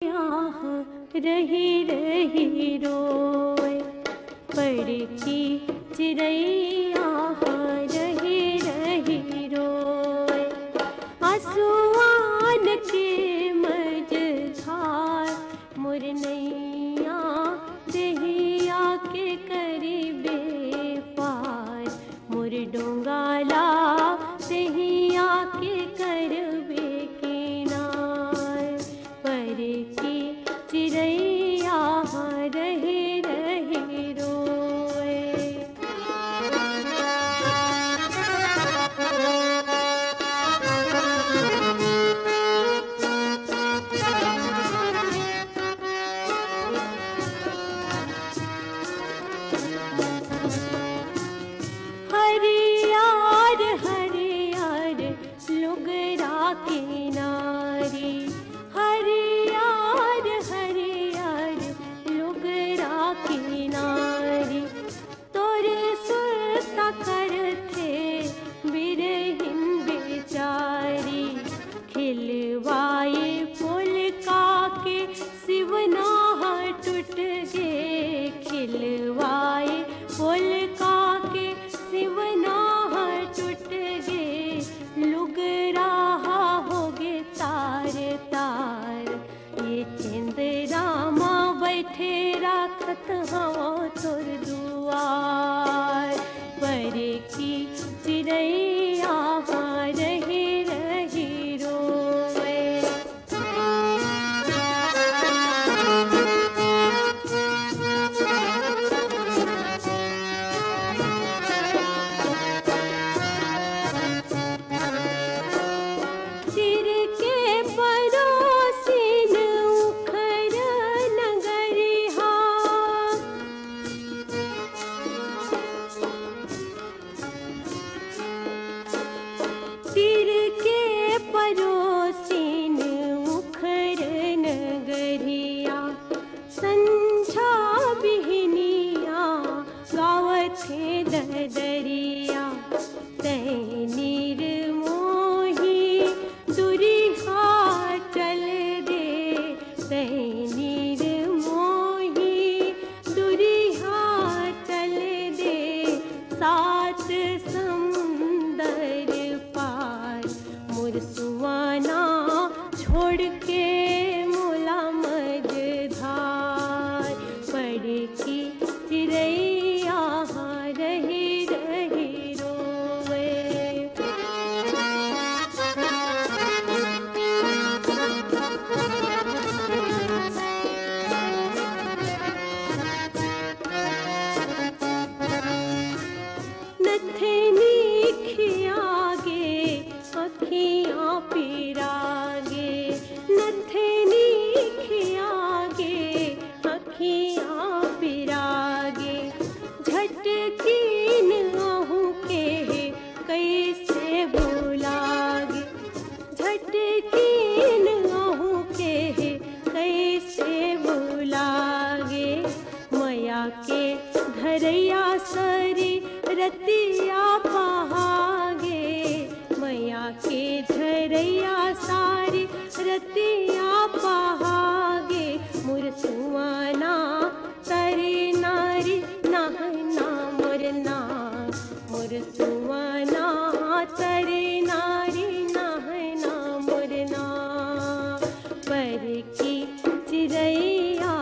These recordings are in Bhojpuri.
आह रही रही रोए, पड़ती चिड़ैया रही रही रोए। आसुआन के मझधार मुरनैया देहिया के करीबे पार, मुर डोंगाला देहिया के करबे किनार, पर की चिड़ैया रही रही रोए। हरियार हरियार लुगरा किनारी, हरियार हरियार लुगरा किनारी, तोरे सुरता करथे बिरहिन बेचारी। खिलवाए फूल का के सिवना टूट गे, खिलवाए फूल का के सिवना टूट गे, लुगरा होगे तार तार। ये चंद्रमा बैठे राखत हवा तोर दुआर, पर की चिड़ैया रही रही रोए। सिर के परोसिन उखर नगरिहा, सिर के परोसिन उखर नगरिया। संझा बिहनिया गावत है ददरिया, तैनीर मोही दुरिहा चल दे, तैनीर मोही दुरिहा चल दे। सात समुंदर पार मोर सुवाना छोड़ के मोला मझधार, पड़ की चिड़ैया रही रही रोए। नथनी खियागे अखियाँ पिरागे, नथनी खियागे अखियाँ पिरागे। झटकीन आहू के कैसे भुलागे, झटकीन आहू के कैसे भुलागे। मया के घरैया सरी रतिया पहागे, मैया के धरैया सारी रतिया पहागे। मुर सुवाना तरे नारी नहना मुरना, मुर सुवाना तरे नारी नहना मुरना, पर की चिड़ैया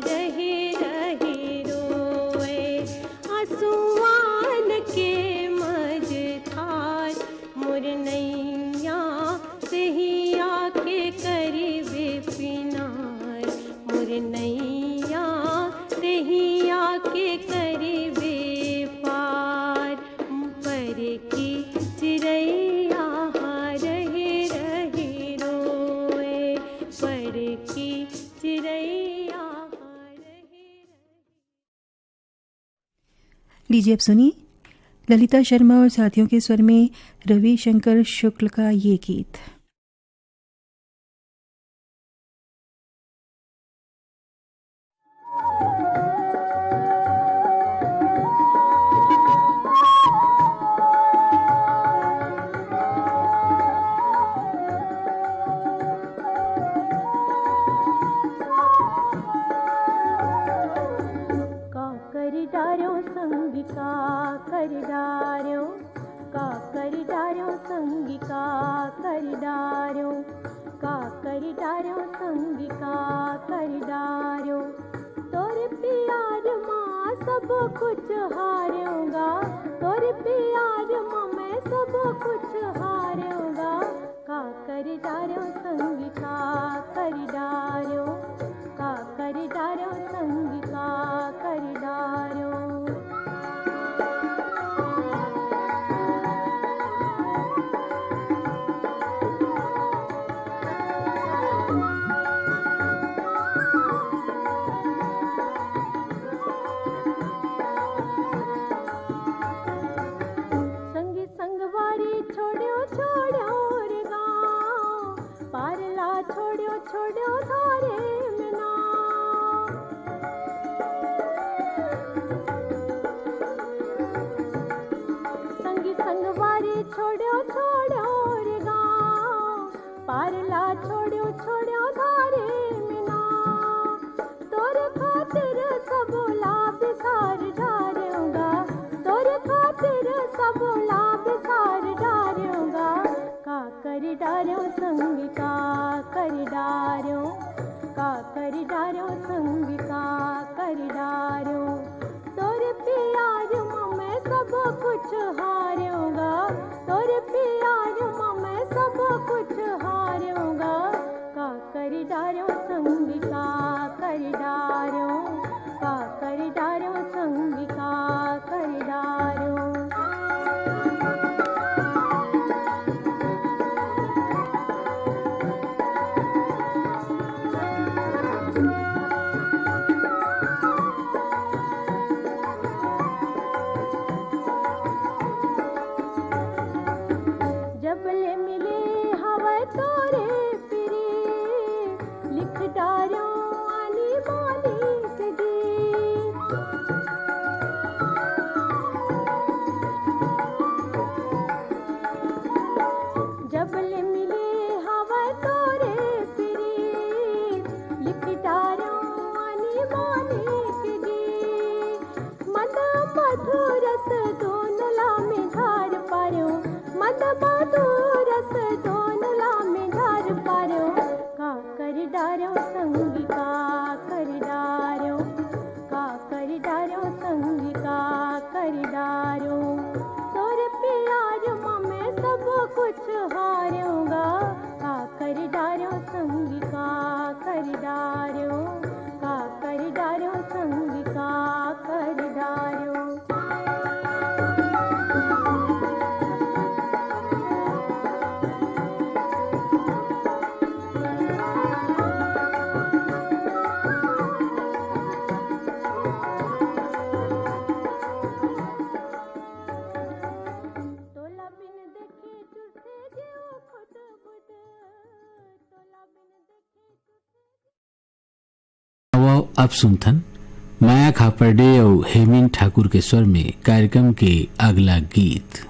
रही रही रोए। आसुआन के मझधार मुरनैया देहिया के करीबे पिनार, मुरनैया देहिया के करीबे पार, पर की चिड़ैया रही रही रोए, पर की चिड़ैया रही रही। लीजिए अब सुनिए ललिता शर्मा और साथियों के स्वर में रविशंकर शुक्ल का ये गीत। कर डार्यो का कर डार्यो संगी का कर डार्यो का कर डार्यो संगी का कर डार्यो तोरे प्यार माँ सब कुछ हारूंगा तोरे प्यार माँ मैं सब कुछ हारूंगा का कर डार्यो संगी का कर डार्यो का कर डार्यो संगी का कर डार्यो छोड़ो थारे मिना संगी संगवारी छोड़ो छोड़ो रे गाँव पारला छोड़ो छोड़ो थारे मिना तोरे खातिर सबोला बिसार डारूंगा तोरे खातिर सबोला बिसार डारूंगा का कर डारो संगी का कर डारो का कर डारो संगी का कर डारो तोरे प्यार माँ मैं सब कुछ हारूंगा तोरे प्यार माँ मैं सब कुछ हारूंगा का कर डारो संगी का कर डारो का कर डारो संगी का कर डारो जबले मिले हवा तोरे फिरे लिख डारो आनी मालिक दी जबले मिले हवा तोरे फिरे लिख डारो आनी मालिक दी मद मधुरस दोनों में झार पारो मद मधुरस दोनों में झार पारो का कर डारो संगी का कर डारो का कर डारो संगी का कर डारो तोरे प्यार माँ मैं सब कुछ हारूंगा का कर डारो संगी का कर डारो का कर डारो संगी का कर डारो अब सुनथन माया खापर्डे और हेमिन ठाकुर के स्वर में कार्यक्रम के अगला गीत।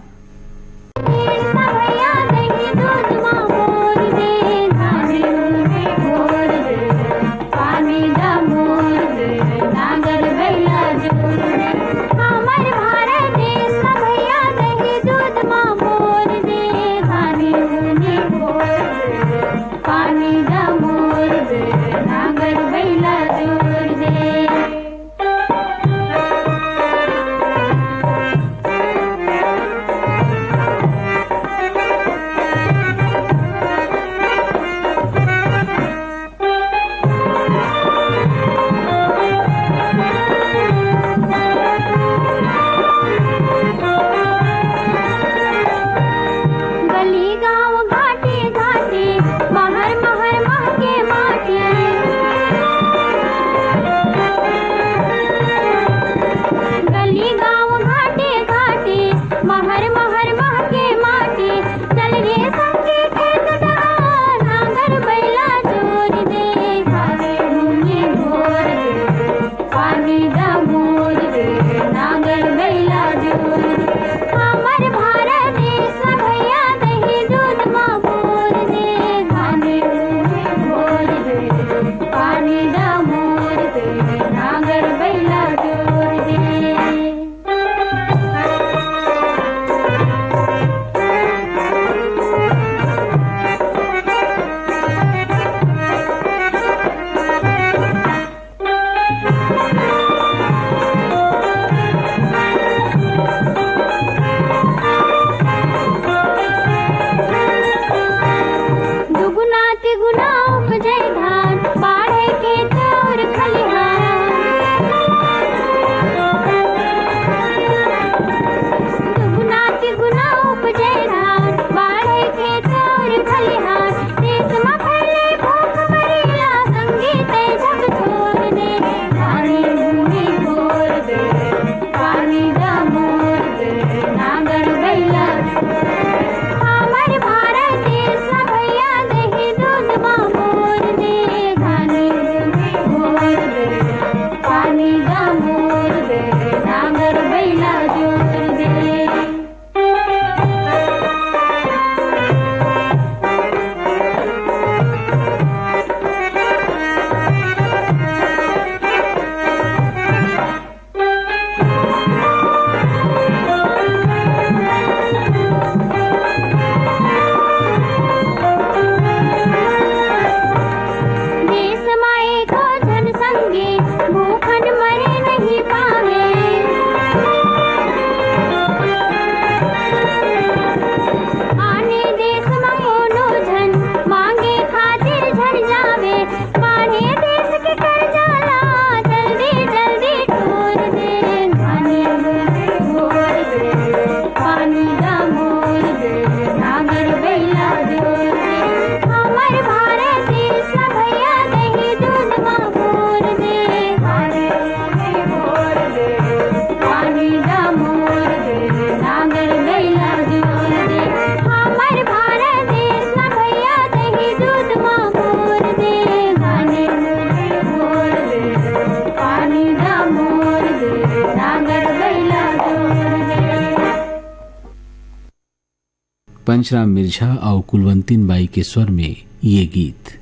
पंचराम मिर्झा और कुलवंतीन बाई के स्वर में ये गीत।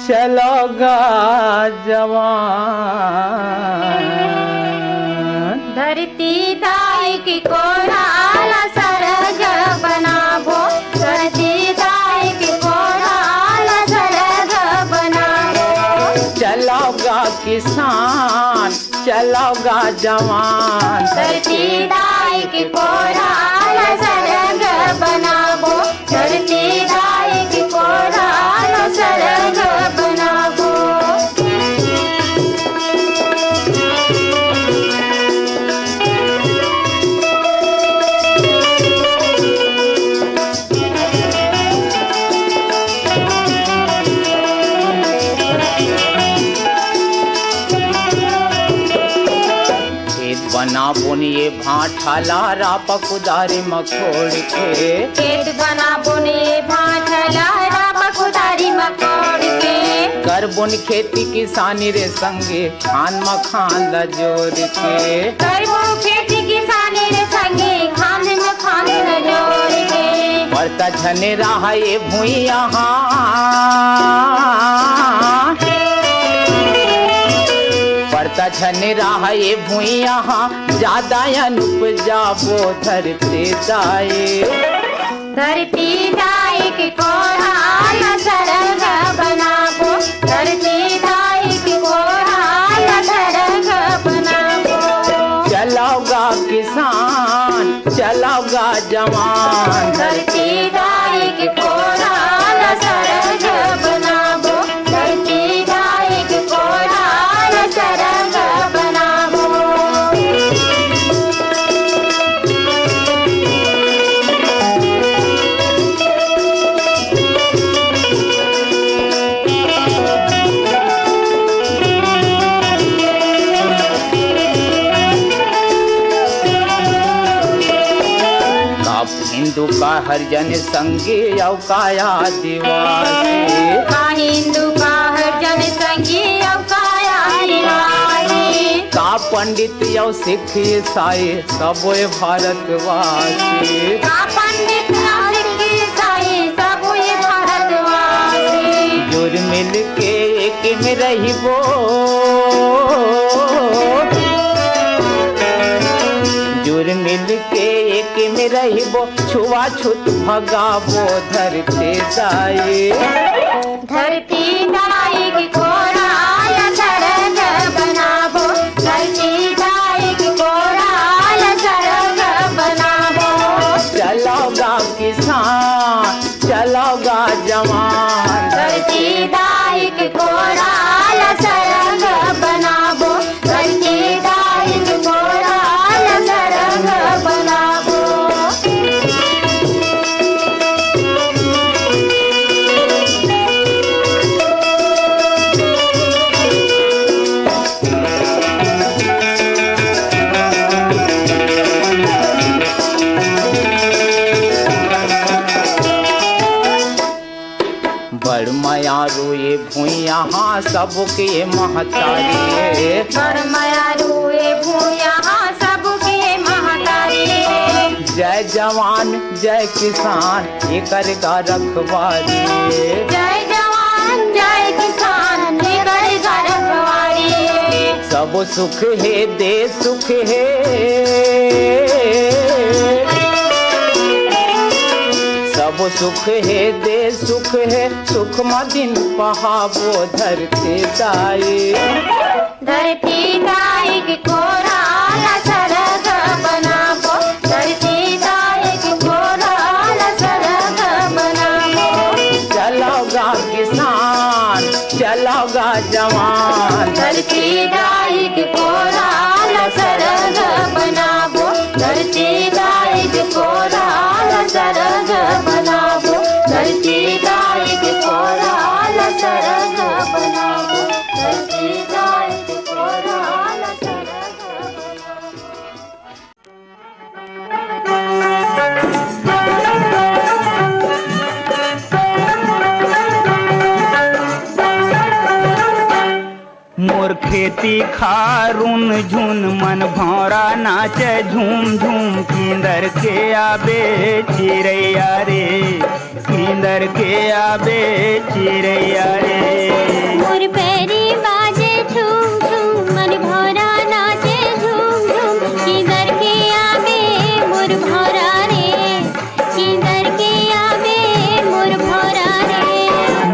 चलोगा जवान, धरती दाई की कोराल सरग बनाबो, धरती दाई की कोराल सरग बनाबो। चलोगा किसान, चलोगा जवान, धरती दाई की कोराल सरग बनाबो, धरती दाई की कोराल सरग बनाबो। बना बुनिए भाठाला रापा कुदारी मखोड़ के, खेत बना बुनिए भाठला रापा कुदारी मखोड़ के। कर बुन खेती किसानी रे संगे खान मखान ल जोड़ के, करबो खेती किसानी रे संगे खान मखान ल जोड़ के। परता झने रहा ये भुइया परता झने रहा ये भुइया ज्यादा अनुपजाबो धरती दाई, धरती दाई की कोराल सरग बनाबो, धरती दाई की कोराल सरग बनाबो। चलोगा किसान, चलोगा जवान, धरती दाई की कोराल सरग बनाबो, धरती दाई की कोराल सरग बनाबो। हिंदू का हरिजन संगे यौ काया दिवासी, का हिंदू का हरिजन संगी यौ काया दिवासी। का पंडित यौ सिख ईसाई सबो भारतवासी, का पंडित सिख ईसाई सबो भारतवासी। जुर मिल के एक में रहिबो, जुर मिल के एक में रहिबो, छुआछूत भगाबो धरती दाई, धरती दाई की कोराल सरग बनाबो, धरती दाई की कोराल सरग बनाबो। चलोगा किसान, चलोगा जवान, धरती दाई की कोराल सरग बनाबो, धरती दाई की कोराल सरग बनाबो। बड़ माया रोए भुइया सबके महतारी, बड़ माया रोए भूया सबके महतारी। जय जवान जय किसान एकर का रखवारी, जय जवान जय किसान निकर रखवारी। सब सुख है दे सुख है, सब सुख है दे सुख है, सुख मदिन पहाबो धरती दाई, धरती दाई की कोराल सरग बनाबो, धरती दाई की कोराल सरग बनाबो। चलोगा किसान, चलोगा जवान, धरती दाई की कोराल सरग बनाबो, खेती खारुन झुन मन भौरा नाचे झूम झूम किंदर के आबे चिड़ैया रे किंदर के आबे चिड़ैया रे मोर पैरी बाजे झूम झूम मन भौरा नाचे झूम झूम किधर के आबे मोर भौरा रे किधर के आबे मोर भौरा रे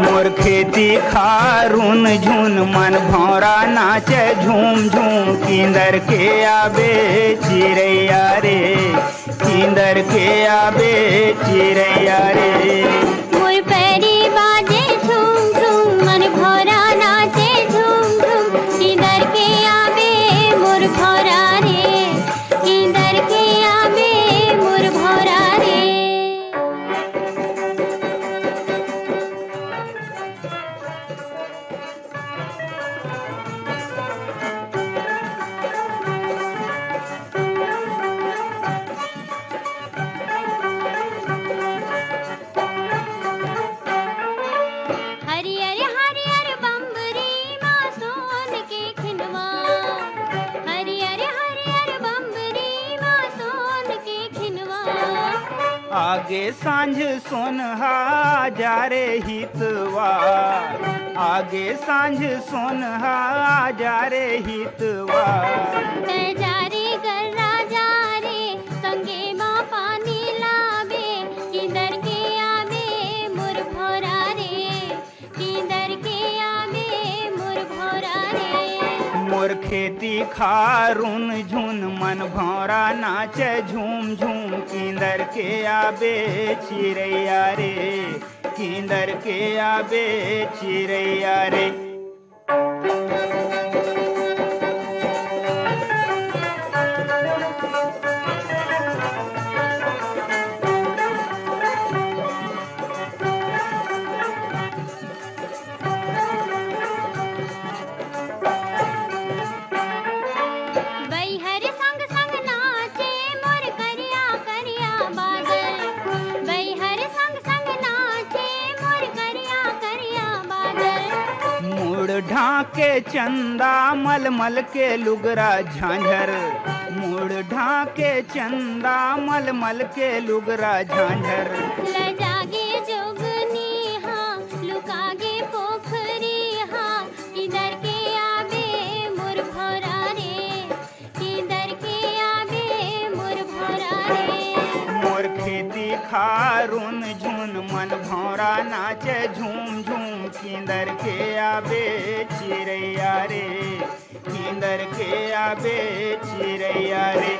मोर खेती खारुन झुन मन भौरा नाचे झूम झूम किंदर के आबे चिड़ैया रे किंदर के आबे चिड़ैया रे मोर पैरी बाजे झूम झूम मन भौरा नाचे झूम झूम किधर के आबे मोर भौरा रे किधर के आबे मोर भौरा रे हरियर हरियर बम्बरी माँ सोन के खिनवा हरियर हरियर बम्बरी माँ सोन के खिनवा आगे सांझ सोनहा जा रे हितवा आगे सांझ सोनहा जा रे हितवा जारे गर्रा जा रे संगे माँ पानी लाबे किधर के आबे मोर भौरा रे किधर के आबे मोर भौरा रे मोर खेती खारुन झुन मन भौरा नाचे झूम झूम किंदर के आबे चिड़ैया रे किंदर के आबे चिड़ैया रे बैहर संग संग नाचे मोर करिया करिया बादल बैहर संग संग नाचे मोर करिया करिया बादल मुड़ ढाके चंदा मलमल के लुगरा झांझर मुड़ ढाके चंदा मलमल के लुगरा झांझर लजागे जोगनी हाँ लुकागे पोखरी हाँ किधर के आबे मोर भौरा रे किधर के आबे मोर भौरा रे मोर खेती खारुन झुन मन भौरा नाचे झूम झूम किंदर के आबे चिड़ैया रे किंदर के आबे चिड़ैया रे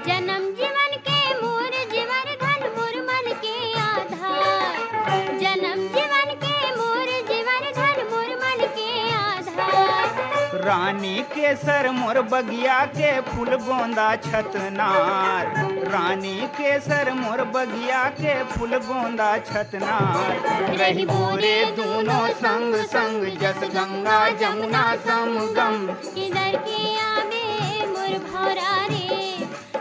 जन्म जीवन के मोर जीवन धन मोर मन के आधार जन्म जीवन के मोर जीवन धन मोर मन के आधार रानी केसर मोर बगिया के फूल गोंदा छतनार रानी केसर मोर बगिया के फूल गोंदा छतनार रही बोरे दोनों संग संग जस गंगा जमुना समगम किधर के आबे मोर भौरा रे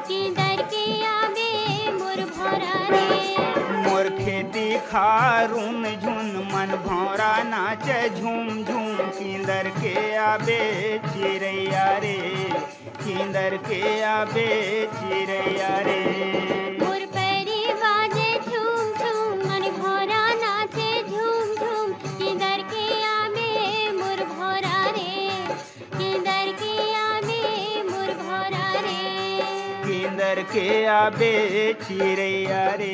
किधर के आबे मोर भौरा रे मोर खेती खारुन झुन मन भौरा नाचे झूम झूम किंदर के आबे चिड़ैया रे किंदर के आबे चिड़ैया रे मोर पैरी बाजे झूम झूम मन भौरा नाचे झूम झूम किधर के आबे मोर भौरा रे किधर के आबे मोर भौरा रे किंदर के आबे चिड़ैया रे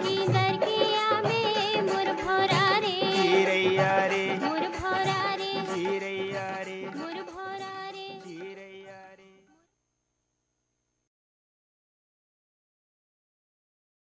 किधर के आबे मोर भौरा रे चिड़ैया रे मोर भौरा रे चिड़ैया रे मोर भौरा